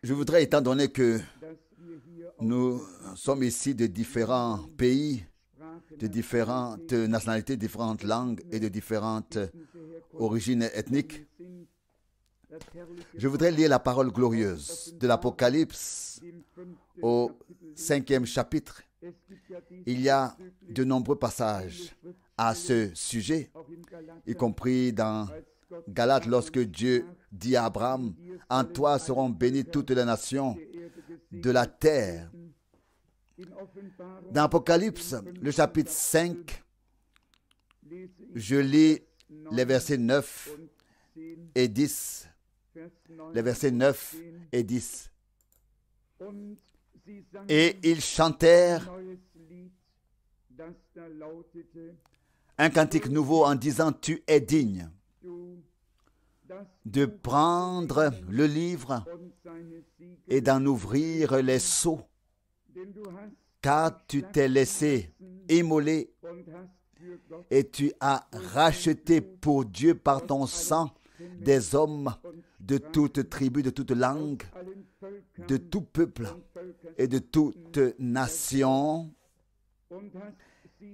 Je voudrais, étant donné que nous sommes ici de différents pays, de différentes nationalités, différentes langues et de différentes origines ethniques, je voudrais lire la parole glorieuse de l'Apocalypse au 5e chapitre. Il y a de nombreux passages à ce sujet, y compris dans Galates, lorsque Dieu dit à Abraham, « En toi seront bénies toutes les nations de la terre. » Dans Apocalypse, le chapitre 5, je lis les versets 9 et 10. Les versets 9 et 10. Et ils chantèrent un cantique nouveau en disant, « Tu es digne de prendre le livre et d'en ouvrir les sceaux, car tu t'es laissé immoler et tu as racheté pour Dieu par ton sang des hommes de toute tribu, de toute langue, de tout peuple et de toute nation.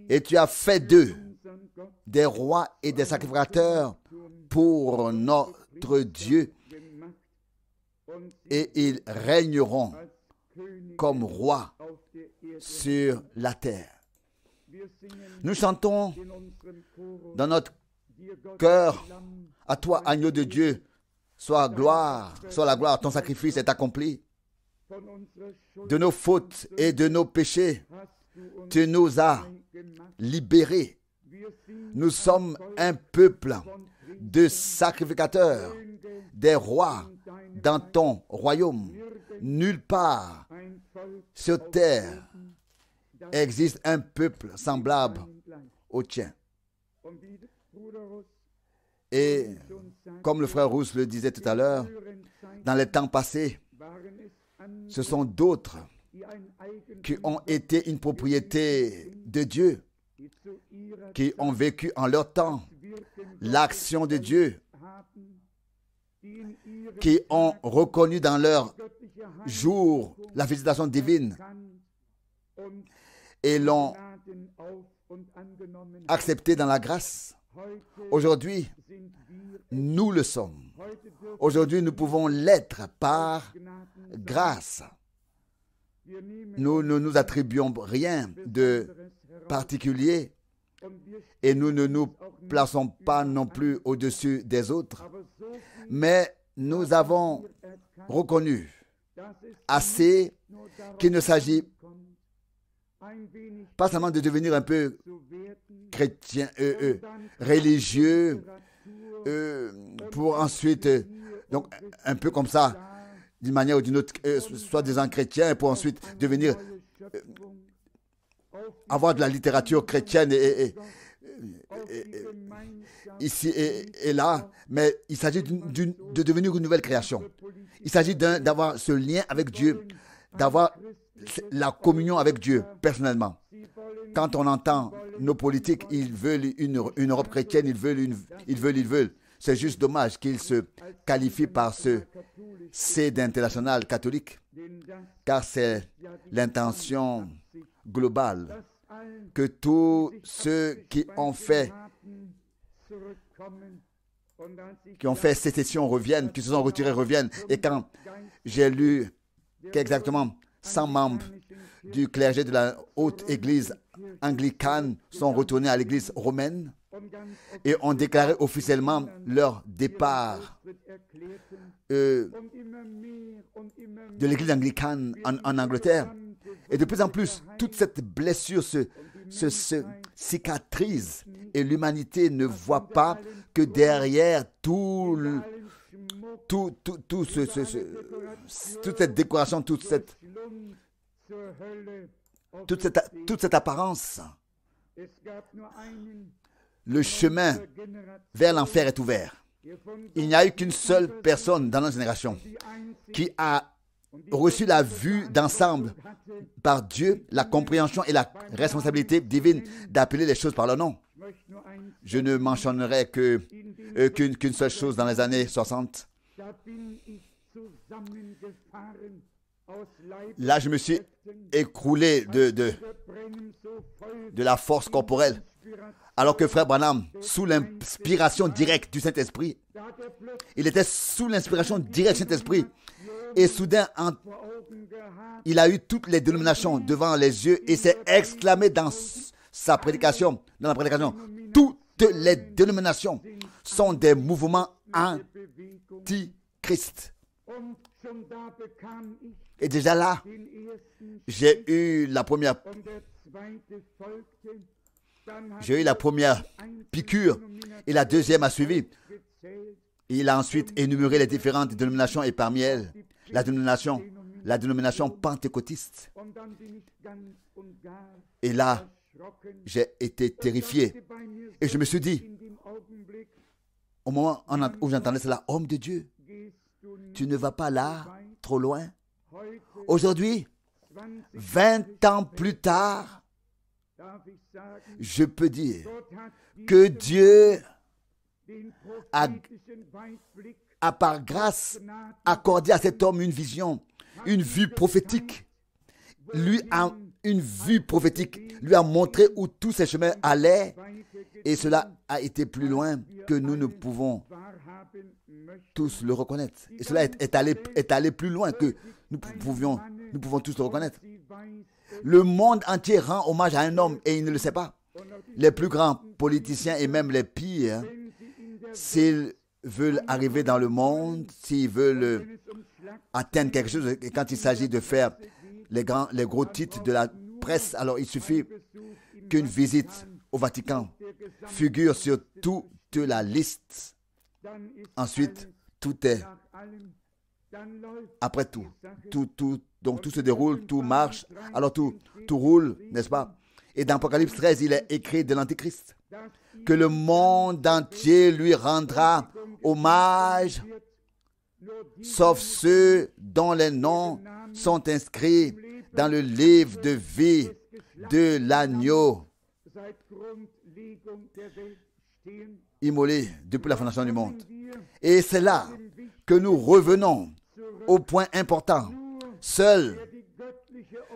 Et tu as fait d'eux des rois et des sacrificateurs pour notre Dieu, et ils régneront comme rois sur la terre. » Nous chantons dans notre cœur, « À toi, agneau de Dieu, soit la gloire, ton sacrifice est accompli. De nos fautes et de nos péchés, tu nous as libérés. Nous sommes un peuple de sacrificateurs, des rois dans ton royaume. Nulle part sur terre existe un peuple semblable au tien. » Et comme le frère Rousse le disait tout à l'heure, dans les temps passés, ce sont d'autres qui ont été une propriété de Dieu, qui ont vécu en leur temps l'action de Dieu, qui ont reconnu dans leur jour la visitation divine et l'ont accepté dans la grâce. Aujourd'hui, nous le sommes. Aujourd'hui, nous pouvons l'être par grâce. Nous ne nous attribuons rien de particulier et nous ne nous plaçons pas non plus au-dessus des autres. Mais nous avons reconnu assez qu'il ne s'agit pas seulement de devenir un peu chrétien, religieux, pour ensuite, donc un peu comme ça, d'une manière ou d'une autre, soi-disant chrétien, pour ensuite devenir, avoir de la littérature chrétienne ici et là, mais il s'agit de devenir une nouvelle création. Il s'agit d'avoir ce lien avec Dieu, d'avoir la communion avec Dieu personnellement. Quand on entend nos politiques, ils veulent une Europe chrétienne, ils veulent. C'est juste dommage qu'ils se qualifient par ce C d'international catholique, car c'est l'intention globale que tous ceux qui ont fait sécession reviennent, qui se sont retirés reviennent. Et quand j'ai lu qu'exactement 100 membres du clergé de la haute église anglicane sont retournés à l'église romaine et ont déclaré officiellement leur départ de l'église anglicane en Angleterre. Et de plus en plus, toute cette blessure se cicatrise et l'humanité ne voit pas que derrière toute cette décoration, toute cette apparence, le chemin vers l'enfer est ouvert. Il n'y a eu qu'une seule personne dans notre génération qui a reçu la vue d'ensemble par Dieu, la compréhension et la responsabilité divine d'appeler les choses par leur nom. Je ne mentionnerai qu'une seule chose dans les années 60. là, je me suis écroulé de la force corporelle. Alors que Frère Branham, sous l'inspiration directe du Saint-Esprit, il était sous l'inspiration directe du Saint-Esprit. Et soudain, il a eu toutes les dénominations devant les yeux et s'est exclamé dans sa prédication, toutes les dénominations sont des mouvements anti-Christ. Et déjà là, j'ai eu la première piqûre et la deuxième a suivi. Il a ensuite énuméré les différentes dénominations et parmi elles, la dénomination pentecôtiste. Et là, j'ai été terrifié. Et je me suis dit, au moment où j'entendais cela, homme de Dieu, tu ne vas pas là, trop loin. Aujourd'hui, 20 ans plus tard, je peux dire que Dieu a par grâce accordé à cet homme une vision, une vue prophétique. Lui a une vue prophétique, lui a montré où tous ces chemins allaient et cela a été plus loin que nous ne pouvons tous le reconnaître. Et cela est allé plus loin que nous pouvons tous le reconnaître. Le monde entier rend hommage à un homme et il ne le sait pas. Les plus grands politiciens et même les pires, s'ils veulent arriver dans le monde, s'ils veulent atteindre quelque chose, et quand il s'agit de faire les gros titres de la presse, alors il suffit qu'une visite au Vatican figure sur toute la liste. Ensuite, tout est, après tout, donc tout se déroule, tout marche, alors tout roule, n'est-ce pas? Et dans Apocalypse 13, il est écrit de l'Antichrist que le monde entier lui rendra hommage, sauf ceux dont les noms sont inscrits dans le livre de vie de l'agneau immolé depuis la fondation du monde. Et c'est là que nous revenons au point important. Seuls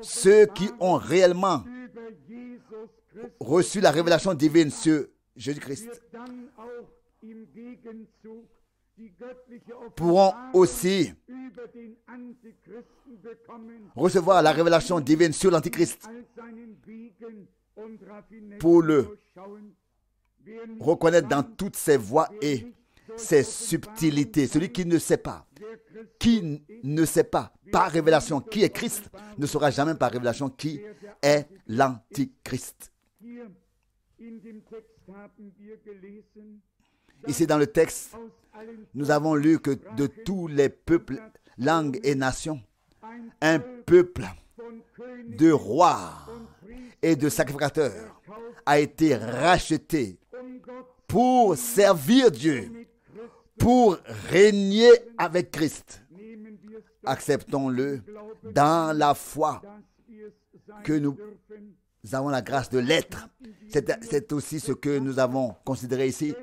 ceux qui ont réellement reçu la révélation divine sur Jésus-Christ pourront aussi recevoir la révélation divine sur l'Antichrist pour le reconnaître dans toutes ses voies et ses subtilités. Celui qui ne sait pas par révélation qui est Christ, ne saura jamais par révélation qui est l'Antichrist. Ici dans le texte, nous avons lu que de tous les peuples, langues et nations, un peuple de rois et de sacrificateurs a été racheté pour servir Dieu, pour régner avec Christ. Acceptons-le dans la foi que nous avons la grâce de l'être. C'est aussi ce que nous avons considéré ici.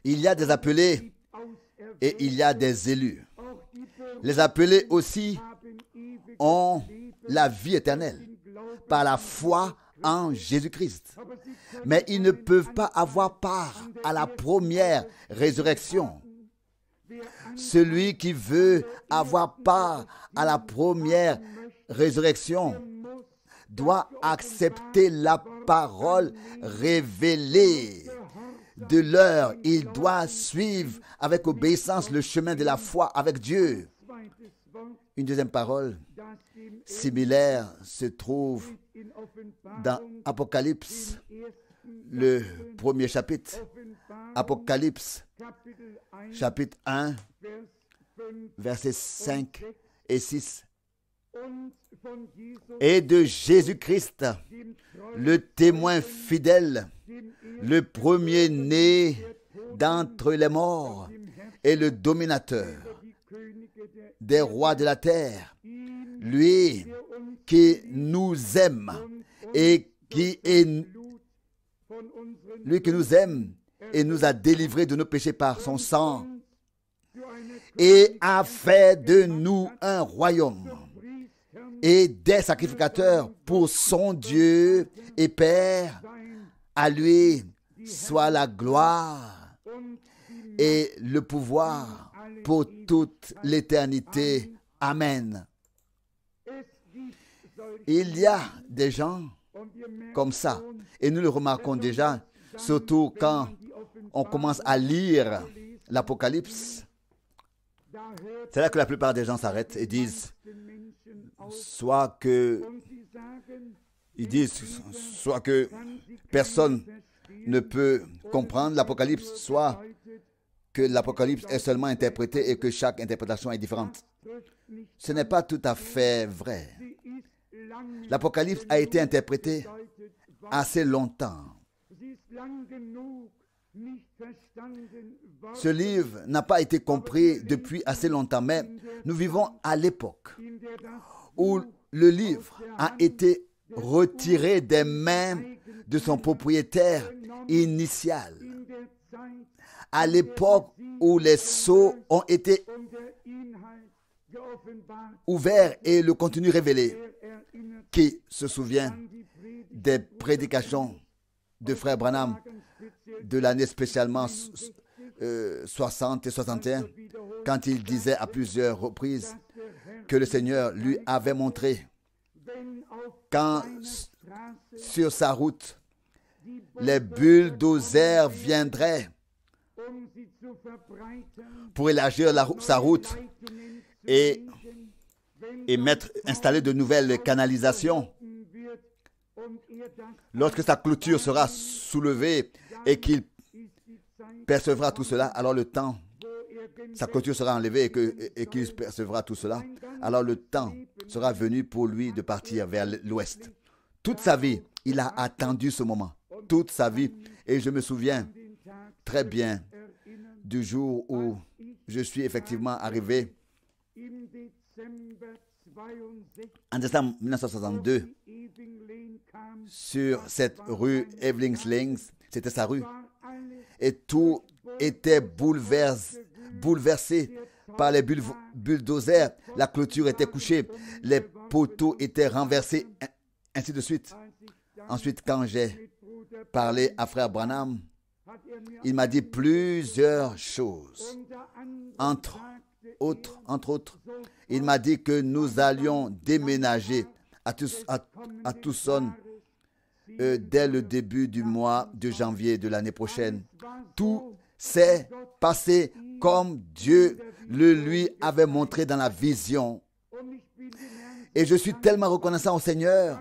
Il y a des appelés et il y a des élus. Les appelés aussi ont la vie éternelle par la foi en Jésus-Christ. Mais ils ne peuvent pas avoir part à la première résurrection. Celui qui veut avoir part à la première résurrection doit accepter la parole révélée de l'heure. Il doit suivre avec obéissance le chemin de la foi avec Dieu. Une deuxième parole similaire se trouve dans Apocalypse, le premier chapitre. Apocalypse, chapitre 1, versets 5 et 6. Et de Jésus-Christ, le témoin fidèle, le premier-né d'entre les morts et le dominateur des rois de la terre, lui qui nous aime et nous a délivrés de nos péchés par son sang et a fait de nous un royaume et des sacrificateurs pour son Dieu et Père. À lui soit la gloire et le pouvoir pour toute l'éternité. Amen. Il y a des gens comme ça, et nous le remarquons déjà, surtout quand on commence à lire l'Apocalypse. C'est là que la plupart des gens s'arrêtent et disent soit que personne ne peut comprendre l'Apocalypse, soit que l'Apocalypse est seulement interprété et que chaque interprétation est différente. Ce n'est pas tout à fait vrai. L'Apocalypse a été interprété assez longtemps. Ce livre n'a pas été compris depuis assez longtemps, mais nous vivons à l'époque où le livre a été retiré des mains de son propriétaire initial. À l'époque où les sceaux ont été ouverts et le contenu révélé. Qui se souvient des prédications de Frère Branham de l'année spécialement 60 et 61, quand il disait à plusieurs reprises que le Seigneur lui avait montré quand sur sa route les bulldozers viendraient pour élargir sa route et installer de nouvelles canalisations. Lorsque sa clôture sera soulevée et qu'il percevra tout cela, alors le temps, sa clôture sera enlevée et qu'il percevra tout cela, alors le temps sera venu pour lui de partir vers l'ouest. Toute sa vie, il a attendu ce moment. Toute sa vie. Et je me souviens très bien du jour où je suis effectivement arrivé en décembre 1962 sur cette rue Evelings, c'était sa rue, et tout était bouleversé par les bulldozers. La clôture était couchée, les poteaux étaient renversés, ainsi de suite. Ensuite, quand j'ai parlé à Frère Branham, il m'a dit plusieurs choses. Entre autres, il m'a dit que nous allions déménager à Tucson dès le début du mois de janvier de l'année prochaine. Tout s'est passé comme Dieu le lui avait montré dans la vision. Et je suis tellement reconnaissant au Seigneur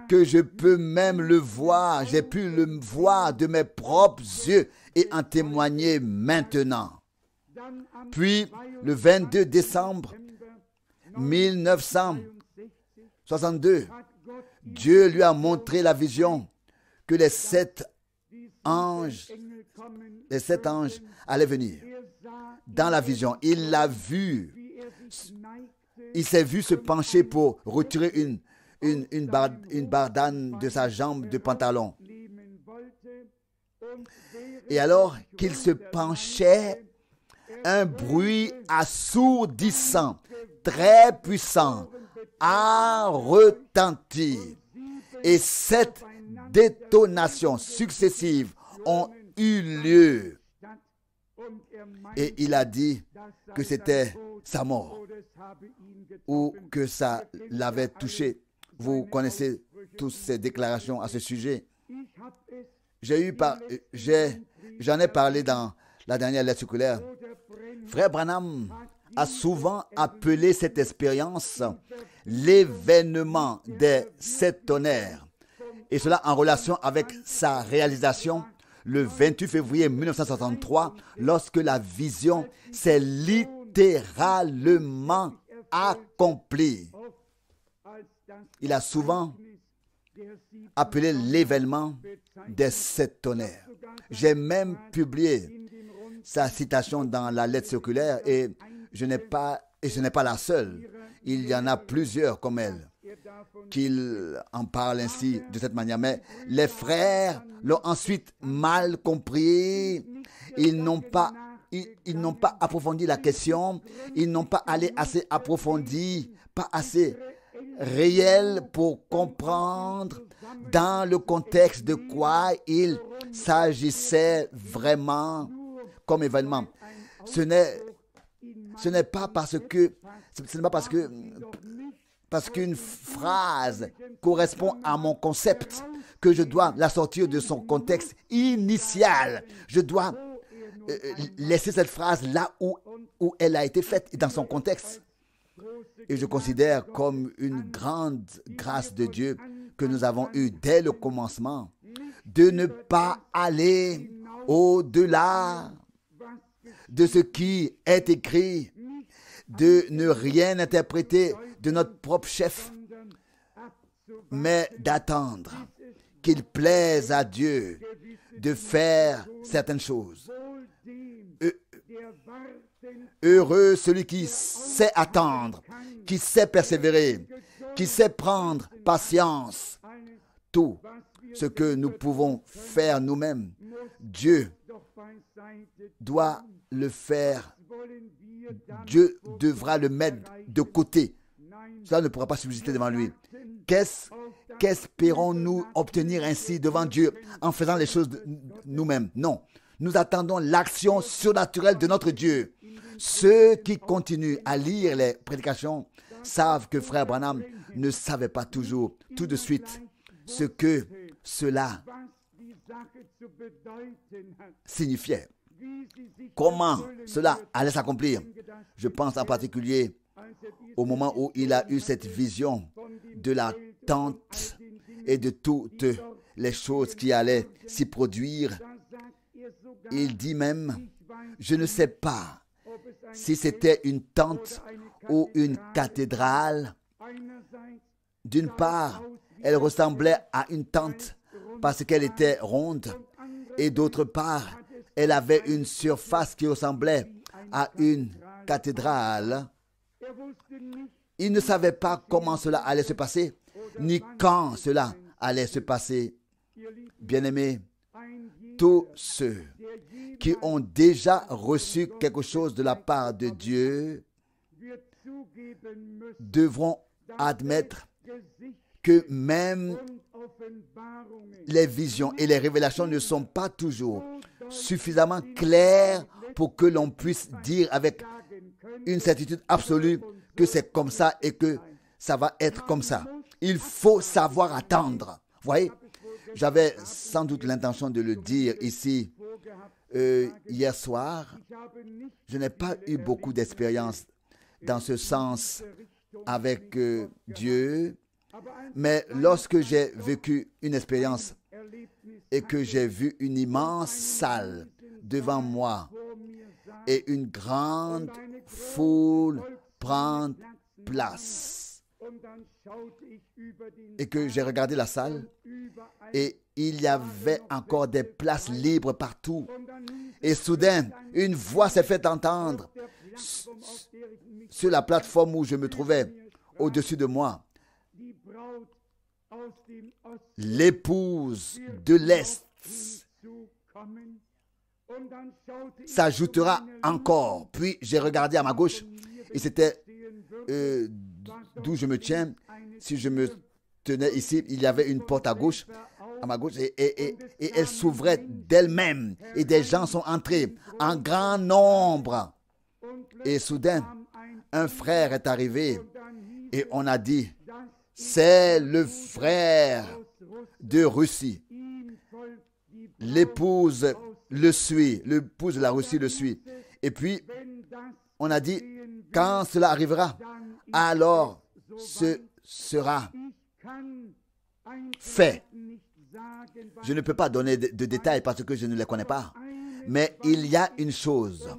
que je peux même le voir. J'ai pu le voir de mes propres yeux et en témoigner maintenant. Puis, le 22 décembre 1962, Dieu lui a montré la vision que les sept anges allaient venir. Dans la vision, il l'a vu. Il s'est vu se pencher pour retirer une bardane de sa jambe de pantalon. Et alors qu'il se penchait, un bruit assourdissant, très puissant, a retenti. Et 7 détonations successives ont eu lieu. Et il a dit que c'était sa mort ou que ça l'avait touché. Vous connaissez toutes ces déclarations à ce sujet. J'en ai parlé dans la dernière lettre circulaire. Frère Branham a souvent appelé cette expérience l'événement des 7 tonnerres. Et cela en relation avec sa réalisation le 28 février 1963, lorsque la vision s'est littéralement accomplie. Il a souvent appelé l'événement des 7 tonnerres. J'ai même publié sa citation dans la lettre circulaire et ce n'est pas la seule. Il y en a plusieurs comme elle qui en parlent ainsi de cette manière. Mais les frères l'ont ensuite mal compris. Ils n'ont pas ils n'ont pas approfondi la question, ils n'ont pas allé assez approfondi, pas assez réel pour comprendre dans le contexte de quoi il s'agissait vraiment comme événement. Ce n'est pas parce qu'une phrase correspond à mon concept que je dois la sortir de son contexte initial. Je dois laisser cette phrase là où elle a été faite, dans son contexte. Et je considère comme une grande grâce de Dieu que nous avons eue dès le commencement de ne pas aller au-delà de ce qui est écrit, de ne rien interpréter de notre propre chef, mais d'attendre qu'il plaise à Dieu de faire certaines choses. Heureux celui qui sait attendre, qui sait persévérer, qui sait prendre patience. Tout ce que nous pouvons faire nous-mêmes, Dieu doit le faire. Dieu devra le mettre de côté. Cela ne pourra pas subsister devant lui. Qu'espérons-nous obtenir ainsi devant Dieu en faisant les choses nous-mêmes? Non. Nous attendons l'action surnaturelle de notre Dieu. Ceux qui continuent à lire les prédications savent que Frère Branham ne savait pas toujours, tout de suite, ce que cela signifiait. Comment cela allait s'accomplir. Je pense en particulier au moment où il a eu cette vision de la tente et de toutes les choses qui allaient s'y produire. Il dit même, je ne sais pas si c'était une tente ou une cathédrale. D'une part, elle ressemblait à une tente parce qu'elle était ronde, et d'autre part, elle avait une surface qui ressemblait à une cathédrale. Il ne savait pas comment cela allait se passer, ni quand cela allait se passer. Bien-aimés, tous ceux qui ont déjà reçu quelque chose de la part de Dieu devront admettre que même les visions et les révélations ne sont pas toujours suffisamment claires pour que l'on puisse dire avec une certitude absolue que c'est comme ça et que ça va être comme ça. Il faut savoir attendre. Vous voyez, j'avais sans doute l'intention de le dire ici hier soir. Je n'ai pas eu beaucoup d'expérience dans ce sens avec Dieu, mais lorsque j'ai vécu une expérience et que j'ai vu une immense salle devant moi et une grande foule prendre place, et que j'ai regardé la salle et il y avait encore des places libres partout, et soudain une voix s'est fait entendre sur la plateforme où je me trouvais au-dessus de moi. L'épouse de l'Est s'ajoutera encore. Puis j'ai regardé à ma gauche et c'était d'où je me tiens. Si je me tenais ici, il y avait une porte à ma gauche et elle s'ouvrait d'elle-même et des gens sont entrés en grand nombre. Et soudain, un frère est arrivé et on a dit, c'est le frère de Russie. L'épouse le suit, l'épouse de la Russie le suit. Et puis, on a dit, quand cela arrivera, alors ce sera fait. Je ne peux pas donner de détails parce que je ne les connais pas. Mais il y a une chose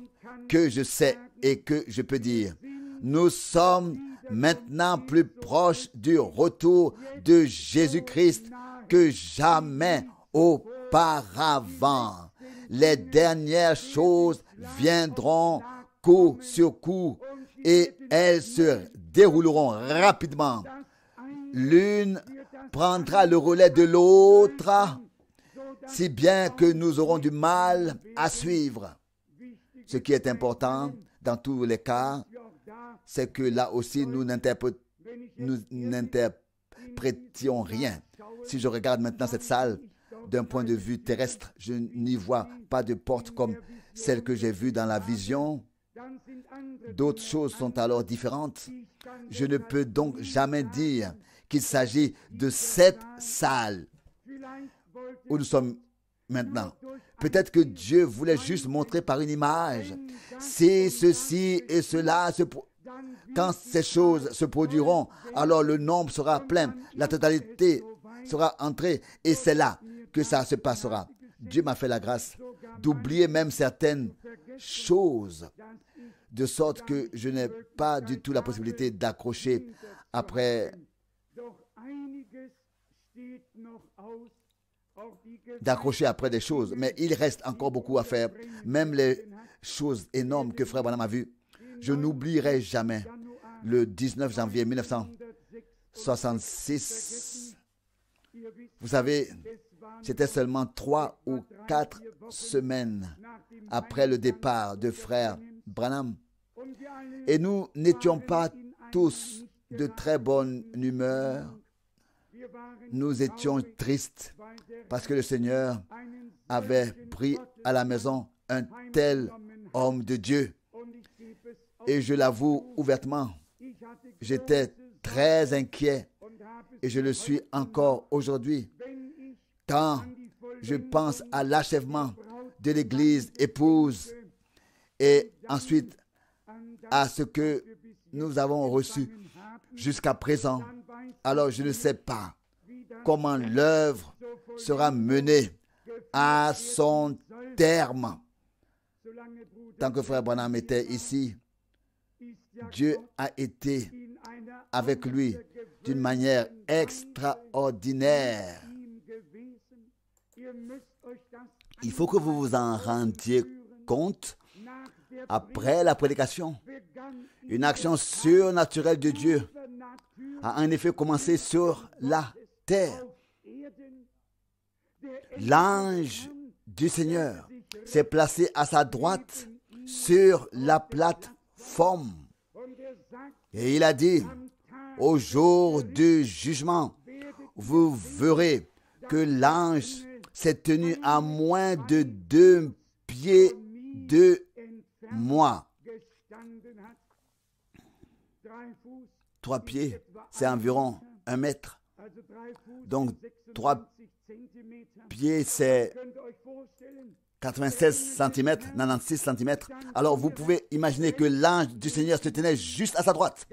que je sais et que je peux dire. Nous sommes maintenant plus proches du retour de Jésus-Christ que jamais auparavant. Les dernières choses viendront coup sur coup et elles se dérouleront rapidement. L'une prendra le relais de l'autre, si bien que nous aurons du mal à suivre. Ce qui est important dans tous les cas, c'est que là aussi nous n'interprétions rien. Si je regarde maintenant cette salle d'un point de vue terrestre, je n'y vois pas de porte comme celle que j'ai vue dans la vision. D'autres choses sont alors différentes. Je ne peux donc jamais dire qu'il s'agit de cette salle où nous sommes maintenant. Peut-être que Dieu voulait juste montrer par une image, si ceci et cela quand ces choses se produiront, alors le nombre sera plein, la totalité sera entrée, et c'est là que ça se passera. Dieu m'a fait la grâce d'oublier même certaines choses, de sorte que je n'ai pas du tout la possibilité d'accrocher après des choses. Mais il reste encore beaucoup à faire, même les choses énormes que Frère Branham a vues. Je n'oublierai jamais le 19 janvier 1966. Vous savez, c'était seulement 3 ou 4 semaines après le départ de Frère Branham. Et nous n'étions pas tous de très bonne humeur. Nous étions tristes parce que le Seigneur avait pris à la maison un tel homme de Dieu. Et je l'avoue ouvertement, j'étais très inquiet et je le suis encore aujourd'hui. Quand je pense à l'achèvement de l'Église épouse et ensuite à ce que nous avons reçu jusqu'à présent, alors je ne sais pas comment l'œuvre sera menée à son terme. Tant que Frère Branham était ici, Dieu a été avec lui d'une manière extraordinaire. Il faut que vous vous en rendiez compte. Après la prédication, une action surnaturelle de Dieu a en effet commencé sur la terre. L'ange du Seigneur s'est placé à sa droite sur la plateforme. Et il a dit, au jour du jugement, vous verrez que l'ange s'est tenu à moins de 2 pieds de moi. 3 pieds, c'est environ 1 mètre. Donc 3 pieds, c'est 96 cm, 96 cm. Alors vous pouvez imaginer que l'ange du Seigneur se tenait juste à sa droite.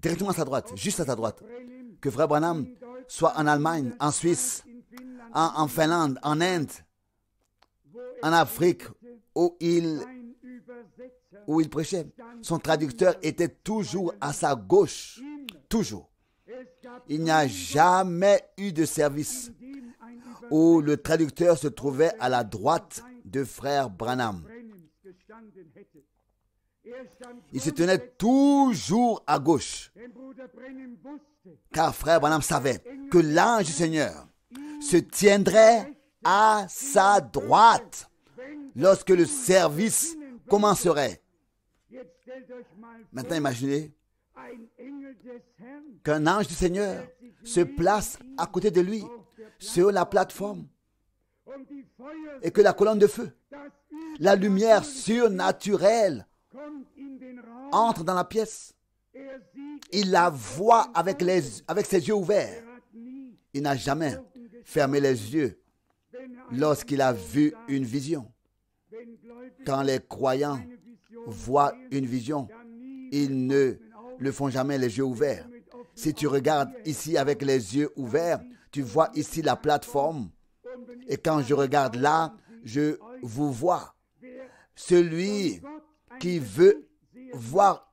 Directement à sa droite, juste à sa droite. Que Frère Branham soit en Allemagne, en Suisse, en Finlande, en Inde, en Afrique, où il prêchait. Son traducteur était toujours à sa gauche. Toujours. Il n'y a jamais eu de service où le traducteur se trouvait à la droite de Frère Branham. Il se tenait toujours à gauche. Car Frère Branham savait que l'ange du Seigneur se tiendrait à sa droite lorsque le service commencerait. Maintenant, imaginez qu'un ange du Seigneur se place à côté de lui sur la plateforme et que la colonne de feu, la lumière surnaturelle entre dans la pièce. Il la voit avec ses yeux ouverts. Il n'a jamais fermé les yeux lorsqu'il a vu une vision. Quand les croyants voient une vision, ils ne le font jamais les yeux ouverts. Si tu regardes ici avec les yeux ouverts, tu vois ici la plateforme. Et quand je regarde là, je vous vois. Celui qui veut voir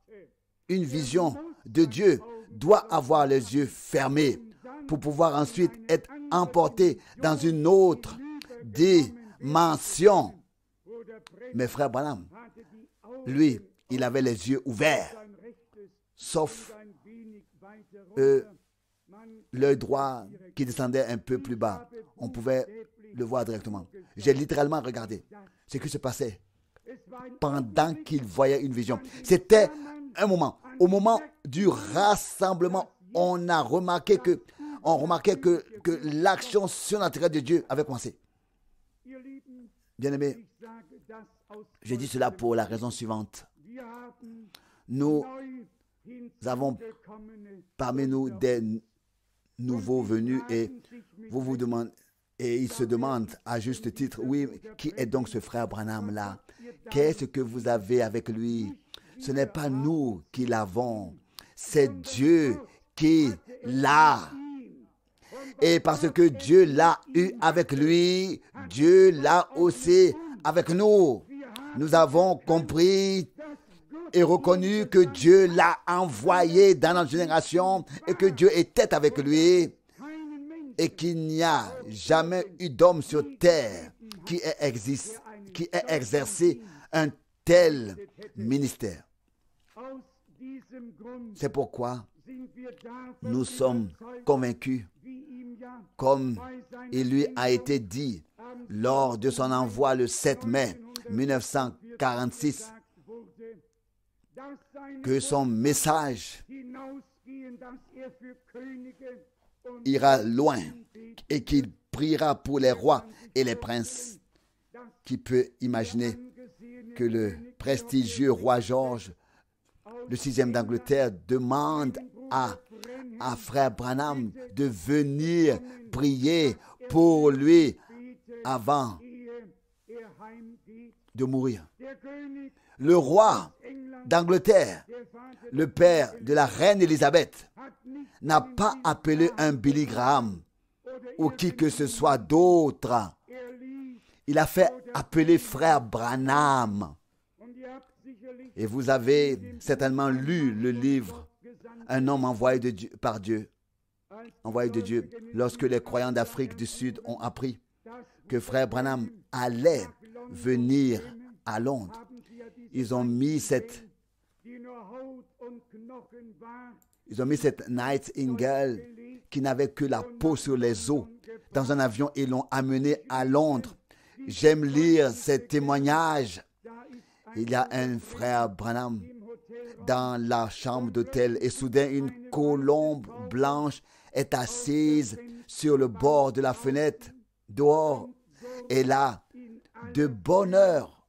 une vision de Dieu doit avoir les yeux fermés pour pouvoir ensuite être emporté dans une autre dimension. Mais Frère Branham, lui, il avait les yeux ouverts, sauf l'œil droit qui descendait un peu plus bas. On pouvait le voir directement. J'ai littéralement regardé ce qui se passait pendant qu'il voyait une vision. C'était un moment. Au moment du rassemblement, on remarquait que l'action surnaturelle de Dieu avait commencé. Bien-aimés, j'ai dit cela pour la raison suivante. Nous avons parmi nous des nouveaux venus et vous demandez, et ils se demandent à juste titre, oui, qui est donc ce frère Branham-là? Qu'est-ce que vous avez avec lui? Ce n'est pas nous qui l'avons, c'est Dieu qui l'a. Et parce que Dieu l'a eu avec lui, Dieu l'a aussi avec nous. Nous avons compris et reconnu que Dieu l'a envoyé dans notre génération et que Dieu était avec lui et qu'il n'y a jamais eu d'homme sur terre qui ait exercé un tel ministère. C'est pourquoi nous sommes convaincus, comme il lui a été dit lors de son envoi le 7 mai 1946, que son message ira loin et qu'il priera pour les rois et les princes. Qui peut imaginer que le prestigieux roi George, le 6e d'Angleterre, demande à frère Branham de venir prier pour lui avant de mourir. Le roi d'Angleterre, le père de la reine Élisabeth, n'a pas appelé un Billy Graham ou qui que ce soit d'autre. Il a fait appeler frère Branham. Et vous avez certainement lu le livre Un homme envoyé de Dieu, par Dieu, envoyé de Dieu, lorsque les croyants d'Afrique du Sud ont appris que frère Branham allait venir à Londres. Ils ont mis cette Nightingale qui n'avait que la peau sur les os dans un avion et l'ont amené à Londres. J'aime lire ces témoignages. Il y a un frère Branham dans la chambre d'hôtel et soudain une colombe blanche est assise sur le bord de la fenêtre dehors. Et là, de bonne heure,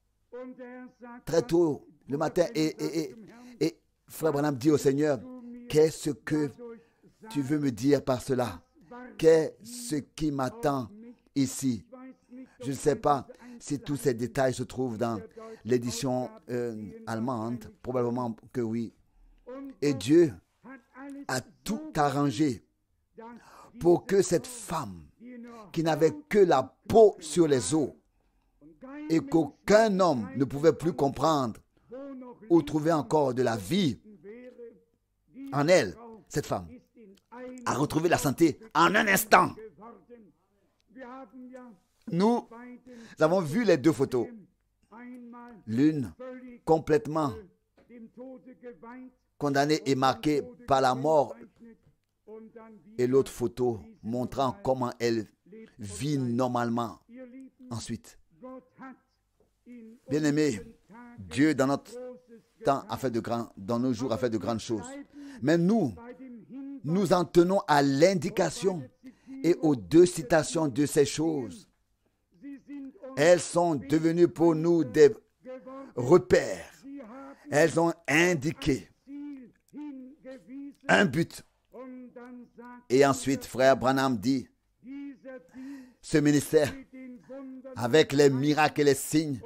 très tôt le matin, et frère Branham dit au Seigneur, qu'est-ce que tu veux me dire par cela? Qu'est-ce qui m'attend ici? Je ne sais pas si tous ces détails se trouvent dans l'édition allemande. Probablement que oui. Et Dieu a tout arrangé pour que cette femme qui n'avait que la peau sur les os et qu'aucun homme ne pouvait plus comprendre ou trouver encore de la vie en elle, cette femme a retrouvé la santé en un instant. Nous avons vu les deux photos. L'une complètement condamnée et marquée par la mort et l'autre photo montrant comment elle vit normalement ensuite. Bien-aimé, Dieu dans notre temps a fait dans nos jours a fait de grandes choses. Mais nous en tenons à l'indication et aux deux citations de ces choses. Elles sont devenues pour nous des repères. Elles ont indiqué un but. Et ensuite, frère Branham dit, ce ministère, avec les miracles et les signes,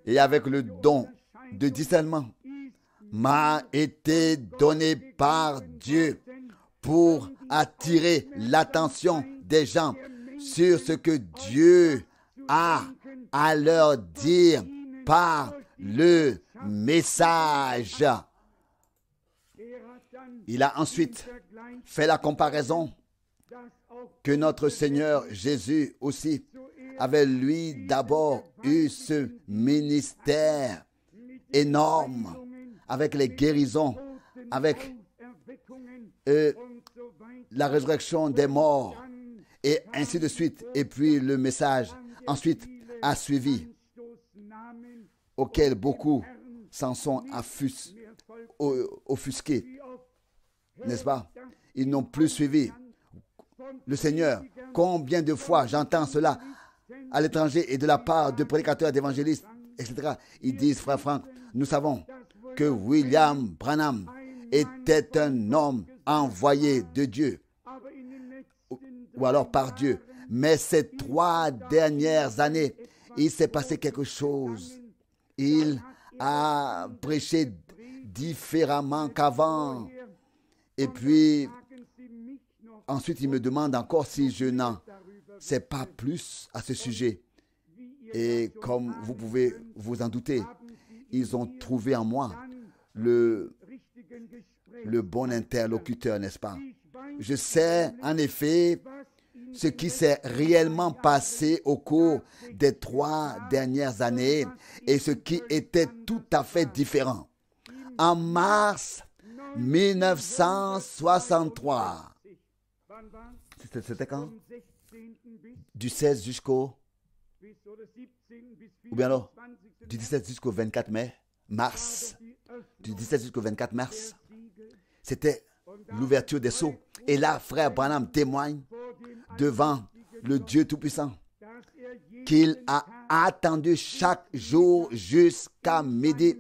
et avec le don de discernement, m'a été donné par Dieu pour attirer l'attention des gens sur ce que Dieu a à leur dire par le message. Il a ensuite fait la comparaison que notre Seigneur Jésus aussi avait lui d'abord eu ce ministère énorme avec les guérisons, avec la résurrection des morts et ainsi de suite. Et puis le message ensuite a suivi auquel beaucoup s'en sont offusqués, n'est-ce pas? Ils n'ont plus suivi le Seigneur. Combien de fois j'entends cela à l'étranger et de la part de prédicateurs, d'évangélistes, etc. Ils disent, frère Franck, nous savons que William Branham était un homme envoyé de Dieu, ou alors par Dieu. Mais ces 3 dernières années, il s'est passé quelque chose. Il a prêché différemment qu'avant. Et puis, ensuite, il me demande encore si je n'en sais pas plus à ce sujet. Et comme vous pouvez vous en douter, ils ont trouvé en moi le bon interlocuteur, n'est-ce pas? Je sais, en effet, ce qui s'est réellement passé au cours des 3 dernières années et ce qui était tout à fait différent. En mars 1963, c'était quand? Du 16 jusqu'au... Ou bien alors, du 17 jusqu'au 24 mai, mars, du 17 jusqu'au 24 mars, c'était l'ouverture des sceaux. Et là, frère Branham témoigne devant le Dieu Tout-Puissant qu'il a attendu chaque jour jusqu'à midi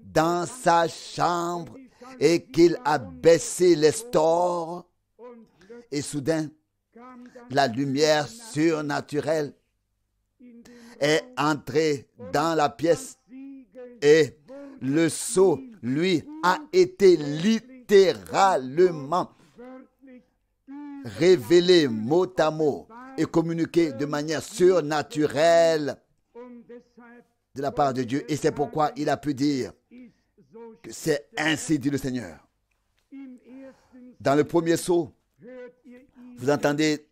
dans sa chambre et qu'il a baissé les stores. Et soudain, la lumière surnaturelle est entrée dans la pièce et le sceau, lui, a été littéralement révélé mot à mot et communiqué de manière surnaturelle de la part de Dieu. Et c'est pourquoi il a pu dire que c'est ainsi dit le Seigneur. Dans le premier sceau, vous entendez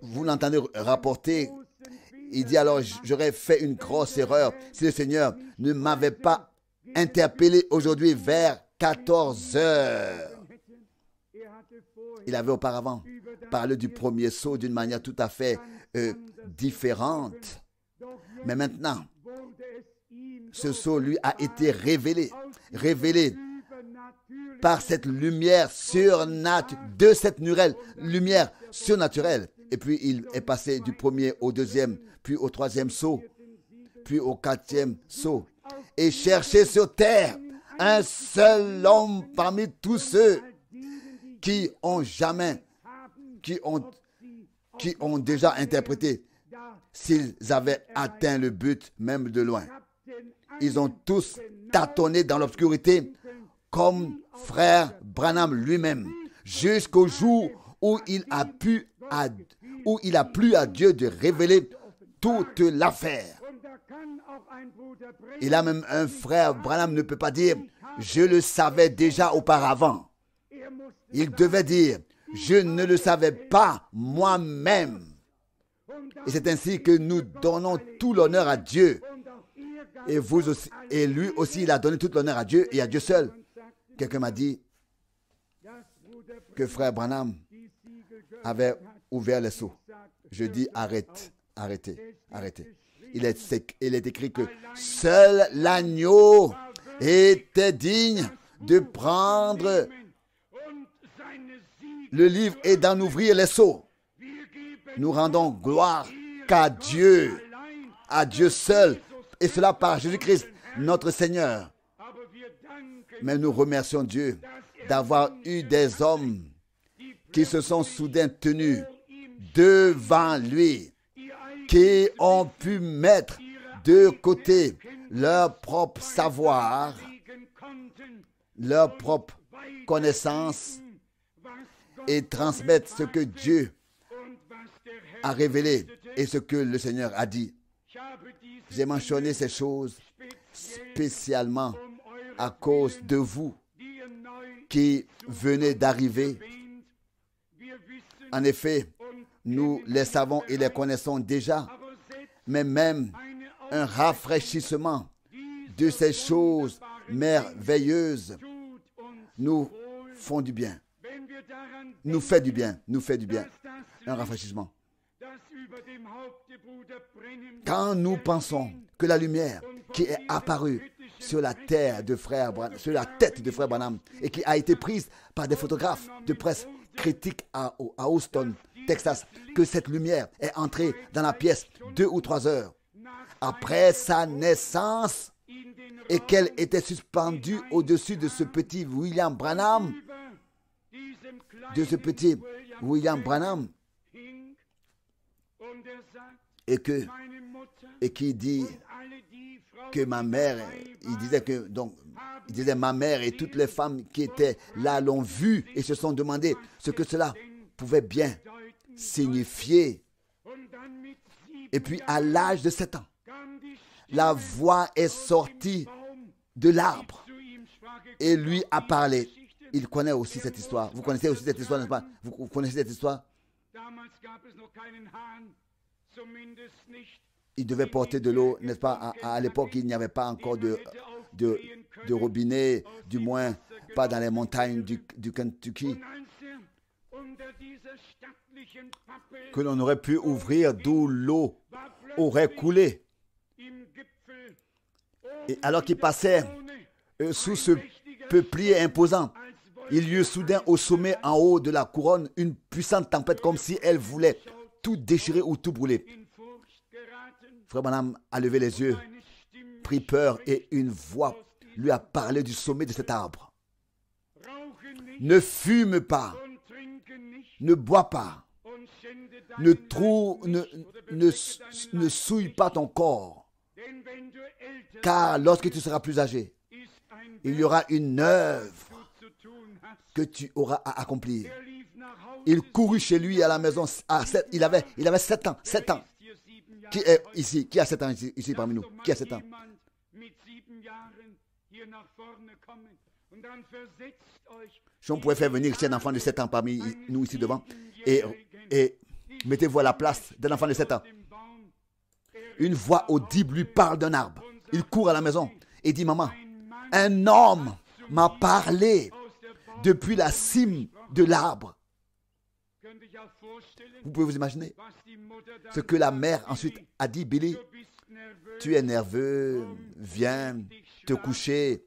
vous l'entendez rapporter. Il dit alors, j'aurais fait une grosse erreur si le Seigneur ne m'avait pas interpellé aujourd'hui vers 14 heures. Il avait auparavant parlé du premier sceau d'une manière tout à fait différente. Mais maintenant, ce sceau lui a été révélé par cette lumière surnaturelle, de cette lumière surnaturelle. Et puis il est passé du premier au deuxième, puis au troisième sceau, puis au quatrième sceau. Et chercher sur terre un seul homme parmi tous ceux qui ont déjà interprété, s'ils avaient atteint le but même de loin. Ils ont tous tâtonné dans l'obscurité, comme frère Branham lui-même, jusqu'au jour où il a plu à Dieu de révéler toute l'affaire. Et là même un frère Branham ne peut pas dire « je le savais déjà auparavant ». Il devait dire « je ne le savais pas moi-même ». Et c'est ainsi que nous donnons tout l'honneur à Dieu. Et vous aussi, et lui aussi, il a donné tout l'honneur à Dieu et à Dieu seul. Quelqu'un m'a dit que frère Branham avait ouvert les sceaux. Je dis arrêtez. Il est écrit que seul l'agneau était digne de prendre le livre et d'en ouvrir les sceaux. Nous rendons gloire qu'à Dieu seul, et cela par Jésus-Christ, notre Seigneur. Mais nous remercions Dieu d'avoir eu des hommes qui se sont soudain tenus devant lui, qui ont pu mettre de côté leur propre savoir, leur propre connaissance et transmettre ce que Dieu a révélé et ce que le Seigneur a dit. J'ai mentionné ces choses spécialement à cause de vous qui venez d'arriver. En effet, nous les savons et les connaissons déjà, mais même un rafraîchissement de ces choses merveilleuses nous font du bien. Nous fait du bien. Un rafraîchissement. Quand nous pensons que la lumière qui est apparue sur la terre de frère Branham, sur la tête de frère Branham, et qui a été prise par des photographes de presse critiques à Houston, Texas, que cette lumière est entrée dans la pièce 2 ou 3 heures après sa naissance et qu'elle était suspendue au-dessus de ce petit William Branham, et qui dit que ma mère, il disait ma mère et toutes les femmes qui étaient là l'ont vu et se sont demandé ce que cela pouvait bien signifier. Et puis à l'âge de 7 ans, la voix est sortie de l'arbre et lui a parlé. Il connaît aussi cette histoire. Vous connaissez aussi cette histoire, n'est-ce pas? Vous connaissez cette histoire? Il devait porter de l'eau, n'est-ce pas? À l'époque, il n'y avait pas encore de robinet, du moins pas dans les montagnes du Kentucky, que l'on aurait pu ouvrir d'où l'eau aurait coulé. Et alors qu'il passait sous ce peuplier imposant, il y eut soudain au sommet en haut de la couronne une puissante tempête comme si elle voulait tout déchirer ou tout brûler. Frère Branham a levé les yeux, pris peur et une voix lui a parlé du sommet de cet arbre. Ne fume pas, ne bois pas, ne souille pas ton corps, car lorsque tu seras plus âgé, il y aura une œuvre que tu auras à accomplir. Il courut chez lui à la maison. Il avait 7 ans. 7 ans. Qui est ici? Qui a 7 ans ici parmi nous? Qui a 7 ans? Si on pouvait faire venir un enfant de 7 ans parmi nous ici devant et mettez-vous à la place d'un enfant de 7 ans. Une voix audible lui parle d'un arbre. Il court à la maison et dit: maman, un homme m'a parlé depuis la cime de l'arbre. Vous pouvez vous imaginer ce que la mère ensuite a dit: Billy, tu es nerveux, viens te coucher.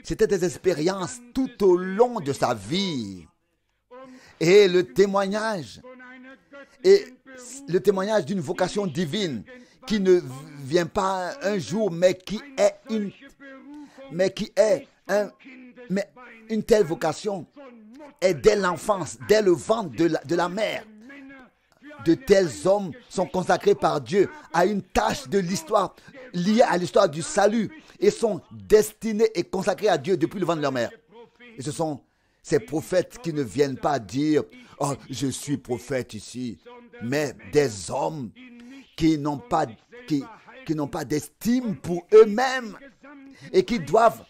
C'était des expériences tout au long de sa vie. Et le témoignage d'une vocation divine qui ne vient pas un jour, mais qui est une telle vocation est dès l'enfance, dès le ventre de la mère. De tels hommes sont consacrés par Dieu à une tâche de l'histoire liée à l'histoire du salut et sont destinés et consacrés à Dieu depuis le ventre de leur mère. Et ce sont ces prophètes qui ne viennent pas dire: oh, je suis prophète ici, mais des hommes qui n'ont pas d'estime pour eux-mêmes et qui doivent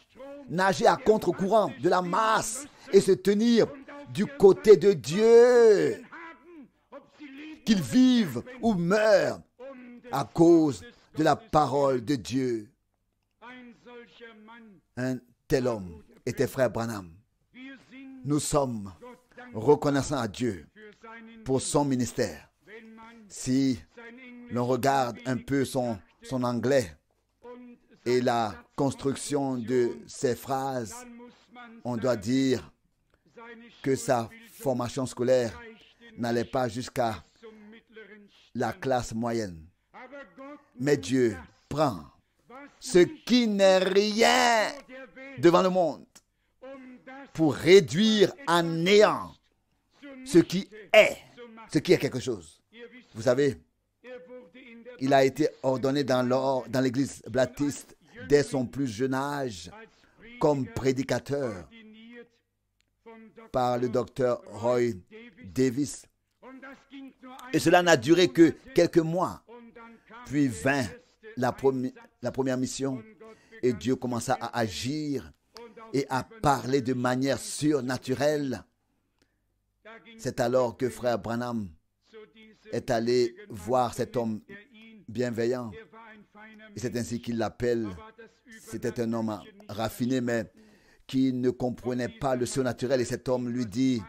nager à contre-courant de la masse et se tenir du côté de Dieu, qu'ils vivent ou meurent à cause de la parole de Dieu. Un tel homme était frère Branham. Nous sommes reconnaissants à Dieu pour son ministère. Si l'on regarde un peu son anglais et la construction de ses phrases, on doit dire que sa formation scolaire n'allait pas jusqu'à la classe moyenne. Mais Dieu prend ce qui n'est rien devant le monde pour réduire à néant ce qui est quelque chose. Vous savez, il a été ordonné dans l'église baptiste dès son plus jeune âge comme prédicateur par le docteur Roy Davis. Et cela n'a duré que quelques mois. Puis vint la première mission et Dieu commença à agir et à parler de manière surnaturelle. C'est alors que frère Branham est allé voir cet homme bienveillant. Et c'est ainsi qu'il l'appelle. C'était un homme raffiné, mais qui ne comprenait pas le surnaturel. Et cet homme lui dit: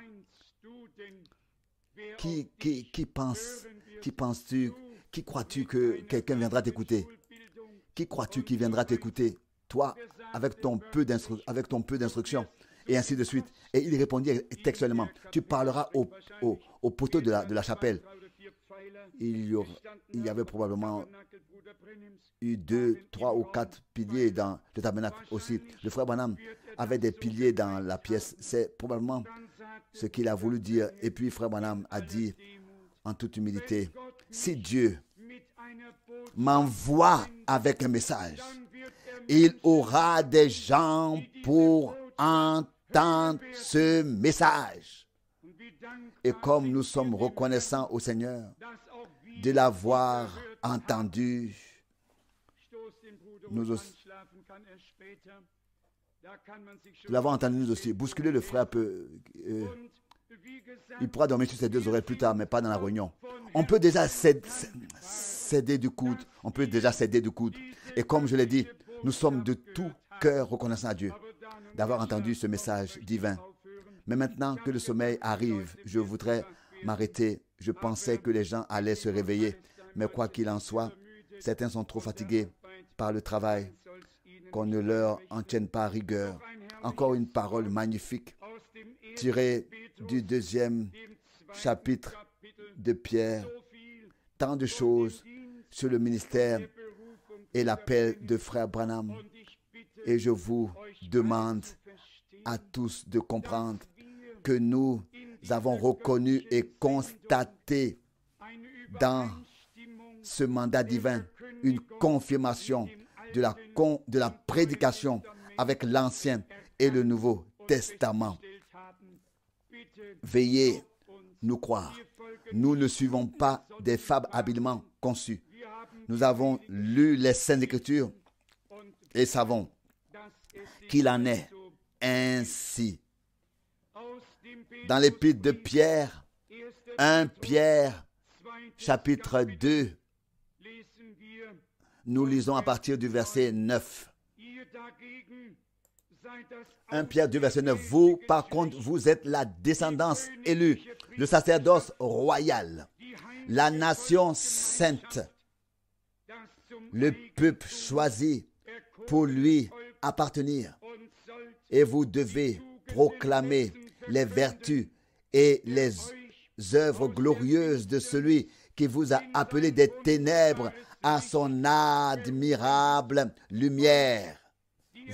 Qui penses-tu, qui crois-tu que quelqu'un viendra t'écouter? Qui crois-tu qui viendra t'écouter? Toi, avec ton peu d'instruction, et ainsi de suite. Et il répondit textuellement, tu parleras au poteau de la chapelle. Il y avait probablement eu 2, 3 ou 4 piliers dans le tabernacle aussi. Le frère Branham avait des piliers dans la pièce. C'est probablement ce qu'il a voulu dire. Et puis frère Branham a dit en toute humilité, si Dieu m'envoie avec un message, il aura des gens pour entendre ce message. Et comme nous sommes reconnaissants au Seigneur de l'avoir entendu, nous aussi, de l'avoir entendu nous aussi. Bousculer le frère peut... il pourra dormir sur ses 2 oreilles plus tard, mais pas dans la réunion. On peut déjà céder du coude. On peut déjà céder du coude. Et comme je l'ai dit, nous sommes de tout cœur reconnaissants à Dieu d'avoir entendu ce message divin. Mais maintenant que le sommeil arrive, je voudrais m'arrêter. Je pensais que les gens allaient se réveiller. Mais quoi qu'il en soit, certains sont trop fatigués par le travail, qu'on ne leur en tienne pas rigueur. Encore une parole magnifique tirée du 2e chapitre de Pierre. Tant de choses sur le ministère et l'appel de frère Branham. Et je vous demande à tous de comprendre que nous avons reconnu et constaté dans ce mandat divin une confirmation de la prédication avec l'Ancien et le Nouveau Testament. Veuillez nous croire. Nous ne suivons pas des fables habilement conçues. Nous avons lu les Saintes Écritures et savons qu'il en est ainsi. Dans l'épître de Pierre, 1 Pierre, chapitre 2, nous lisons à partir du verset 9. 1 Pierre 2, verset 9. Vous, par contre, vous êtes la descendance élue, le sacerdoce royal, la nation sainte, le peuple choisi pour lui appartenir. Et vous devez proclamer les vertus et les œuvres glorieuses de celui qui vous a appelé des ténèbres à son admirable lumière.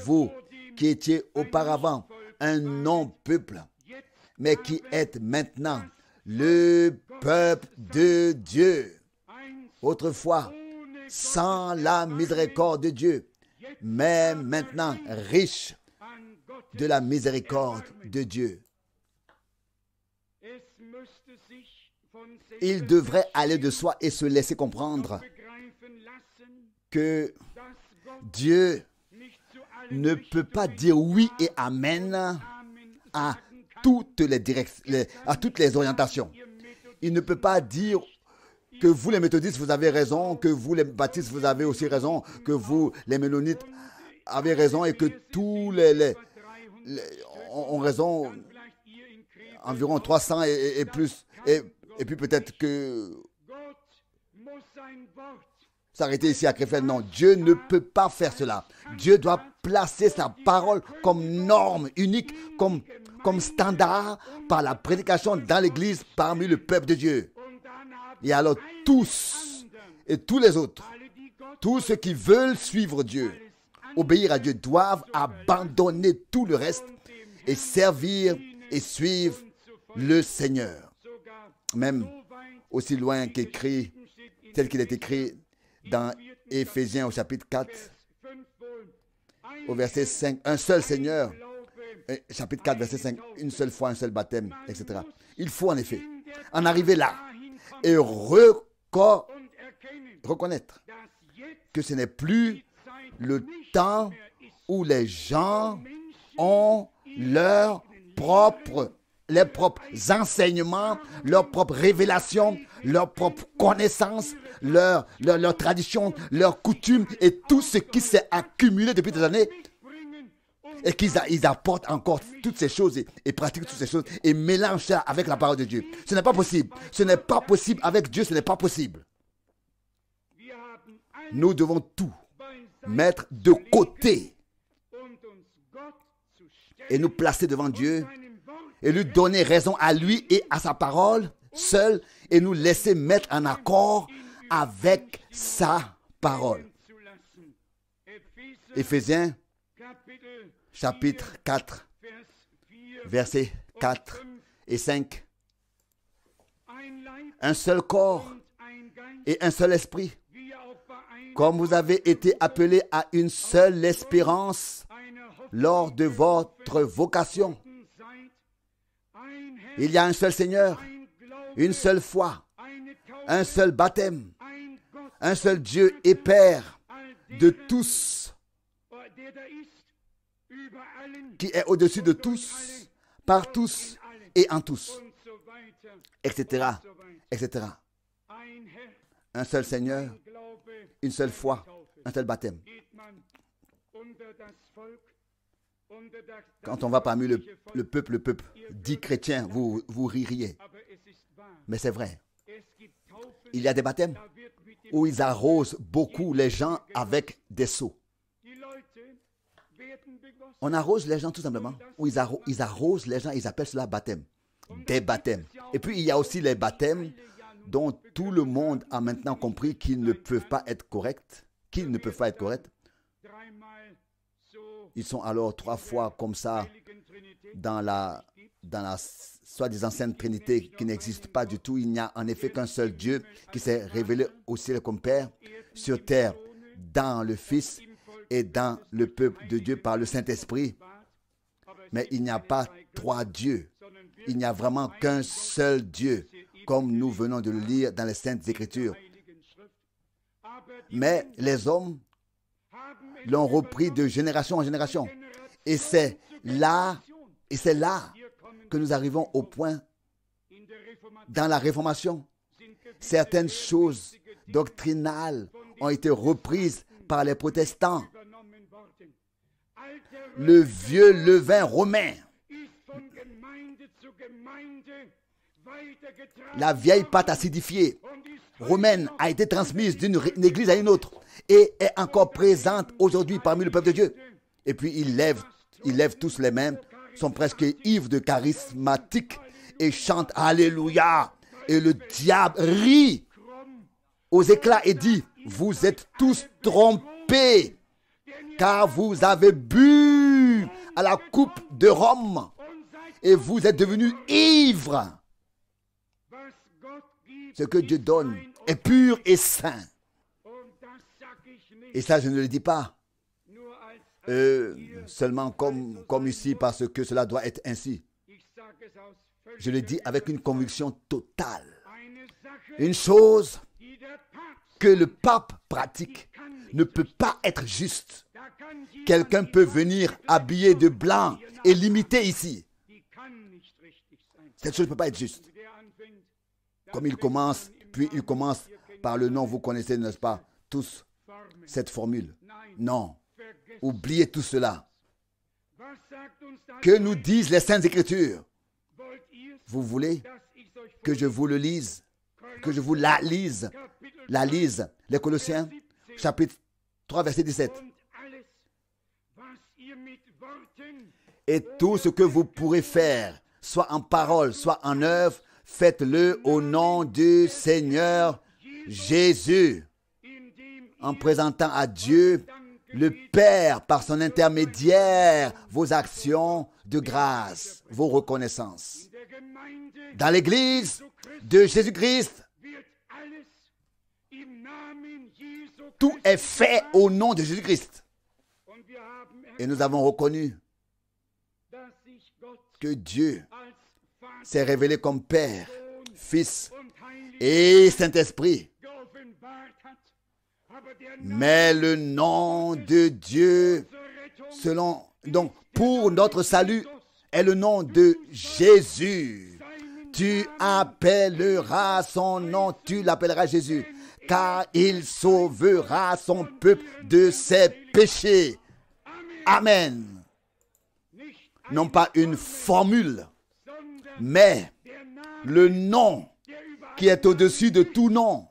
Vous qui étiez auparavant un non-peuple, mais qui êtes maintenant le peuple de Dieu. Autrefois, sans la miséricorde de Dieu, mais maintenant riche de la miséricorde de Dieu. Il devrait aller de soi et se laisser comprendre que Dieu ne peut pas dire oui et amen à toutes les orientations. Il ne peut pas dire que vous les méthodistes vous avez raison, que vous les baptistes vous avez aussi raison, que vous les mennonites avez raison et que tous les ont raison, environ 300 et plus. Et puis peut-être que s'arrêter ici à Krefeld. Non, Dieu ne peut pas faire cela. Dieu doit placer sa parole comme norme unique, comme standard par la prédication dans l'Église parmi le peuple de Dieu. Et alors tous et tous les autres, tous ceux qui veulent suivre Dieu, obéir à Dieu, doivent abandonner tout le reste et servir et suivre le Seigneur. Même aussi loin qu'écrit, tel qu'il est écrit dans Éphésiens au chapitre 4, au verset 5, un seul Seigneur, chapitre 4, verset 5, une seule foi, un seul baptême, etc. Il faut en effet en arriver là et reconnaître que ce n'est plus le temps où les gens ont les propres enseignements, leurs propres révélations, leurs propres connaissances, leur tradition, leurs coutumes et tout ce qui s'est accumulé depuis des années et qu'ils apportent encore toutes ces choses et pratiquent toutes ces choses et mélangent ça avec la parole de Dieu. Ce n'est pas possible. Ce n'est pas possible avec Dieu, ce n'est pas possible. Nous devons tout mettre de côté et nous placer devant Dieu et lui donner raison à lui et à sa parole seul et nous laisser mettre en accord avec sa parole. Éphésiens chapitre 4, versets 4 et 5. Un seul corps et un seul esprit, comme vous avez été appelés à une seule espérance lors de votre vocation. Il y a un seul Seigneur, une seule foi, un seul baptême, un seul Dieu et Père de tous, qui est au-dessus de tous, par tous et en tous, etc., etc. Un seul Seigneur, une seule foi, un seul baptême. Quand on va parmi le peuple dit chrétien, vous ririez. Mais c'est vrai. Il y a des baptêmes où ils arrosent beaucoup les gens avec des seaux. On arrose les gens tout simplement. Où ils arrosent les gens, ils appellent cela baptême. Des baptêmes. Et puis il y a aussi les baptêmes dont tout le monde a maintenant compris qu'ils ne peuvent pas être corrects. Qu'ils ne peuvent pas être corrects. Ils sont alors 3 fois comme ça dans la soi-disant Sainte Trinité qui n'existe pas du tout. Il n'y a en effet qu'un seul Dieu qui s'est révélé au ciel comme Père, sur terre, dans le Fils et dans le peuple de Dieu par le Saint-Esprit. Mais il n'y a pas 3 dieux. Il n'y a vraiment qu'un seul Dieu, comme nous venons de le lire dans les Saintes Écritures. Mais les hommes l'ont repris de génération en génération. Et c'est là que nous arrivons au point, dans la Réformation, certaines choses doctrinales ont été reprises par les protestants. Le vieux levain romain, la vieille pâte acidifiée romaine a été transmise d'une église à une autre et est encore présente aujourd'hui parmi le peuple de Dieu. Et puis ils lèvent tous les mains, sont presque ivres de charismatiques et chantent Alléluia. Et le diable rit aux éclats et dit: vous êtes tous trompés, car vous avez bu à la coupe de Rome et vous êtes devenus ivres. Ce que Dieu donne est pur et saint. Et ça, je ne le dis pas seulement comme ici parce que cela doit être ainsi. Je le dis avec une conviction totale. Une chose que le pape pratique ne peut pas être juste. Quelqu'un peut venir habillé de blanc et l'imiter ici. Cette chose ne peut pas être juste. Comme il commence, puis il commence par le nom, vous connaissez, n'est-ce pas, tous cette formule. Non, oubliez tout cela. Que nous disent les Saintes Écritures? Vous voulez que je vous le lise? Que je vous la lise? Les Colossiens, chapitre 3, verset 17. Et tout ce que vous pourrez faire, soit en parole, soit en œuvre, faites-le au nom du Seigneur Jésus, en présentant à Dieu le Père par son intermédiaire vos actions de grâce, vos reconnaissances. Dans l'Église de Jésus-Christ, tout est fait au nom de Jésus-Christ. Et nous avons reconnu que Dieu s'est révélé comme Père, Fils et Saint-Esprit. Mais le nom de Dieu, donc pour notre salut, est le nom de Jésus. Tu appelleras son nom, tu l'appelleras Jésus, car il sauvera son peuple de ses péchés. Amen. non pas une formule, mais le nom qui est au-dessus de tout nom.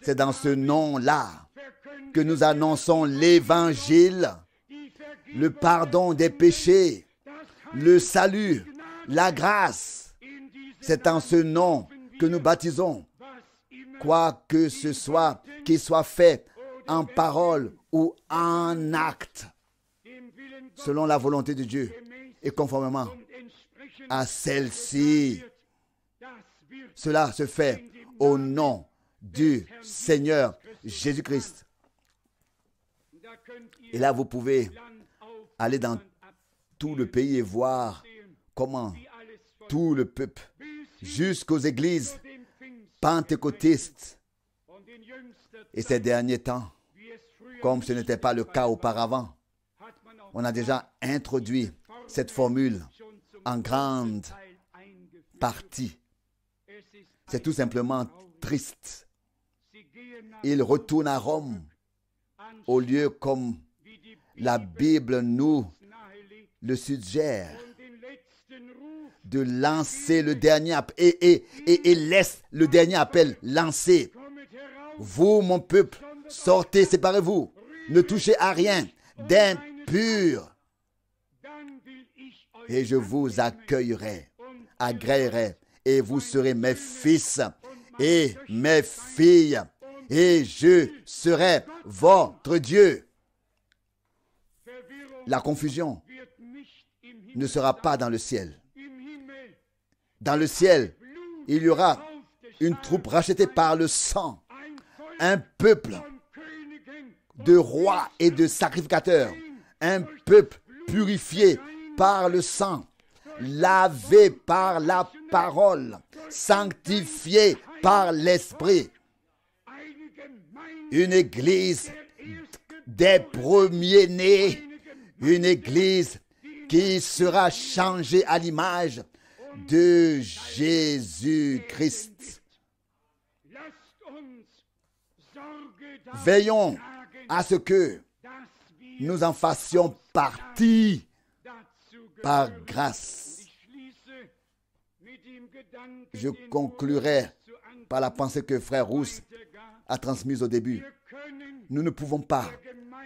C'est dans ce nom-là que nous annonçons l'évangile, le pardon des péchés, le salut, la grâce. C'est en ce nom que nous baptisons, quoi que ce soit, qu'il soit fait en parole ou en acte, selon la volonté de Dieu et conformément à celle-ci. Cela se fait au nom du Seigneur Jésus-Christ. Et là, vous pouvez aller dans tout le pays et voir comment tout le peuple, jusqu'aux églises pentecôtistes, et ces derniers temps, comme ce n'était pas le cas auparavant, on a déjà introduit cette formule en grande partie. C'est tout simplement triste. Ils retournent à Rome au lieu comme la Bible nous le suggère, de lancer le dernier appel et laisse le dernier appel lancé. Vous, mon peuple, sortez, séparez-vous, ne touchez à rien d'impur, et je vous accueillerai, agréerai, et vous serez mes fils et mes filles, et je serai votre Dieu. La confusion ne sera pas dans le ciel. Dans le ciel, il y aura une troupe rachetée par le sang, un peuple de rois et de sacrificateurs, un peuple purifié par le sang, lavé par la parole, sanctifié par l'esprit. Une église des premiers-nés, une église qui sera changée à l'image de Jésus-Christ. Veillons à ce que nous en fassions partie par grâce. Je conclurai par la pensée que Frère Rousse a transmise au début. Nous ne pouvons pas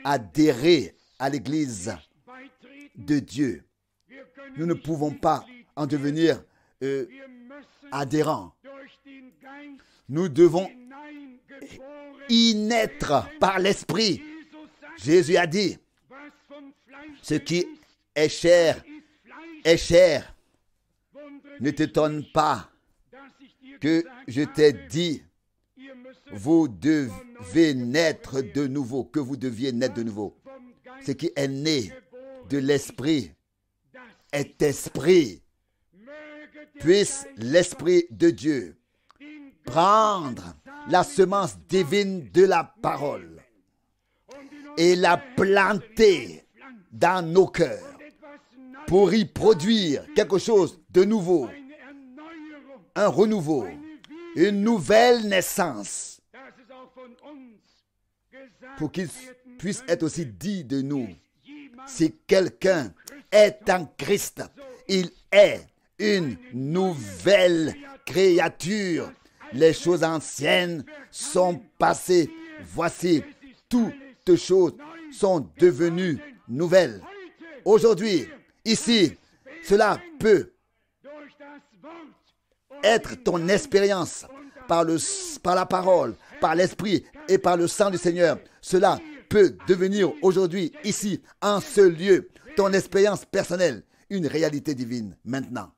adhérer à l'Église de Dieu. Nous ne pouvons pas en devenir adhérents. Nous devons y naître par l'Esprit. Jésus a dit, ce qui est chair est chair. Ne t'étonne pas que je t'ai dit, vous devez naître de nouveau, que vous deviez naître de nouveau. Ce qui est né de l'Esprit est esprit. Puisse l'Esprit de Dieu prendre la semence divine de la parole et la planter dans nos cœurs pour y produire quelque chose de nouveau, un renouveau, une nouvelle naissance, pour qu'il puisse être aussi dit de nous, si quelqu'un est en Christ, il est une nouvelle créature. Les choses anciennes sont passées. Voici, toutes choses sont devenues nouvelles. Aujourd'hui, ici, cela peut être ton expérience par la parole, par l'esprit et par le sang du Seigneur. Cela peut devenir aujourd'hui, ici, en ce lieu, ton expérience personnelle, une réalité divine maintenant.